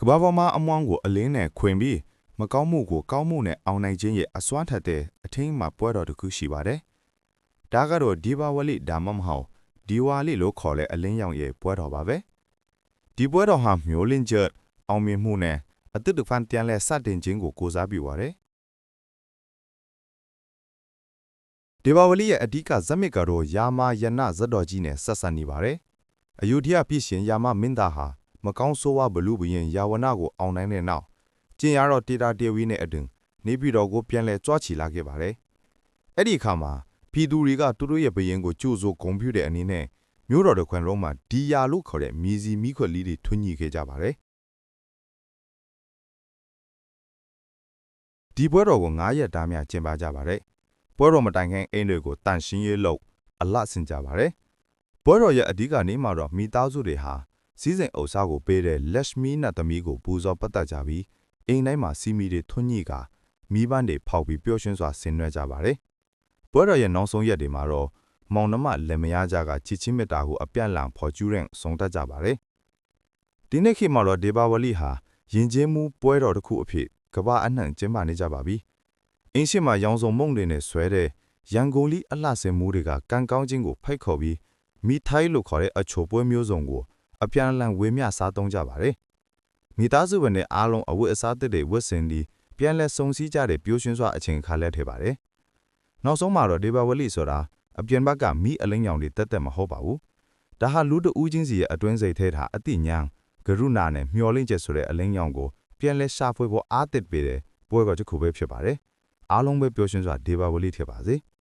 ကဘာပေါ်မှာအမွှားကိုအလင်းနဲ့ခွင်ပြီးမကောင်းမှုကိုကောင်းမှုနဲ့အောင်နိုင်ခြင်းရဲ့အစွမ်းထက်တဲ့အထင်းမှာပွဲတော်တစ်ခုရှိပါတယ်။ဒါကတော့ဒီပါဝလိဒါမှမဟုတ်ဒီဝါလိလို့ခေါ်တဲ့အလင်းရောင်ရဲ့ပွဲတော်ပါပဲ။ဒီပွဲတော်ဟာမျိုးလင်းချက်အောင်မြင်မှုနဲ့အသစ်တစ်ဖန်ပြန်လဲစတင်ခြင်းကိုကိုးစားပြုပါတယ်။ဒီပါဝလိရဲ့အဓိကဇက်မစ်ကတော့ယာမယနဇတ်တော်ကြီးနဲ့ဆက်ဆက်နေပါတယ်။အယူထျပြည်ရှင်ယာမမင်းသားဟာမကောင်းဆိုးဝါးဘလူးဘရင်ယာဝနာကိုအောင်နိုင်တဲ့နောက်ကျင်ရတော့တေတာတေဝီနဲ့အတူနေပြည်တော်ကိုပြန်လဲကြွားချီလာခဲ့ပါတယ်။အဲ့ဒီအခါမှာပြည်သူတွေကသူတို့ရဲ့ဘရင်ကိုကြိုးစိုးဂုဏ်ပြုတဲ့အနေနဲ့မြို့တော်တစ်ခွင်လုံးမှာဒီယာလို့ခေါ်တဲ့မြေစီမိခွက်လေးတွေထွန်းညှိခဲ့ကြပါတယ်။ဒီပွဲတော်ကို9ရက်တားများကျင်းပကြပါတယ်။ပွဲတော်မတိုင်ခင်အိမ်တွေကိုတန်ရှင်းရေးလုပ်အလှဆင်ကြပါတယ်။ပွဲတော်ရဲ့အဓိကနေမှာတော့မိသားစုတွေဟာစီးစိမ်အုပ်စားကိုပေးတဲ့လက်ရှမီနတ်သမီးကိုပူဇော်ပတ်သက်ကြပြီးအိမ်တိုင်းမှာစီမီတွေထွန်းညှိကမိဘတွေဖောက်ပြီးပျော်ရွှင်စွာဆင်နွှဲကြပါတယ်။ပွဲတော်ရဲ့နောက်ဆုံးရက်တွေမှာတော့မောင်နှမလက်မယားကြကချစ်ချင်းမြတ်တာကိုအပြတ်လန်ဖော်ကျူးတဲ့ဆုံးတတ်ကြပါတယ်။ဒီနေ့ခေတ်မှာတော့ဒေဘာဝလိဟာယဉ်ကျေးမှုပွဲတော်တစ်ခုအဖြစ်ကမ္ဘာအနှံ့ကျင်းပနေကြပါပြီ။အင်းရှိမှာရောင်စုံမုံတွေနဲ့ဆွဲတဲ့ရန်ကုန်လီအလှဆင်မှုတွေကကံကောင်းခြင်းကိုဖိတ်ခေါ်ပြီးမိထိုင်းလို့ခေါ်တဲ့အချိုပွဲမျိုးစုံကိုအပြန်အလှန်ဝေမျှစားသုံးကြပါတယ်။မိသားစုဝင်တွေအားလုံးအဝတ်အစားသစ်တွေဝတ်ဆင်ပြီးပြန်လဲစုံစည်းကြတဲ့ပျိုးရွှင်စွာအချိန်ခါလက်ထည့်ပါတယ်။နောက်ဆုံးမှာတော့ဒေဘာဝလိဆိုတာအပြင်ဘက်ကမိအလင်းရောင်တွေတက်တက်မဟုတ်ပါဘူး။ဒါဟာလူတဦးချင်းစီရဲ့အတွင်းစိတ်ထဲထားအတိညာဂရုဏာနဲ့မျောလင့်ချက်ဆိုတဲ့အလင်းရောင်ကိုပြန်လဲရှာဖွေဖို့အားသစ်ပေးတဲ့ပွဲတော်တစ်ခုပဲဖြစ်ပါတယ်။အားလုံးပဲပျော်ရွှင်စွာဒေဘာဝလိထည့်ပါစေ။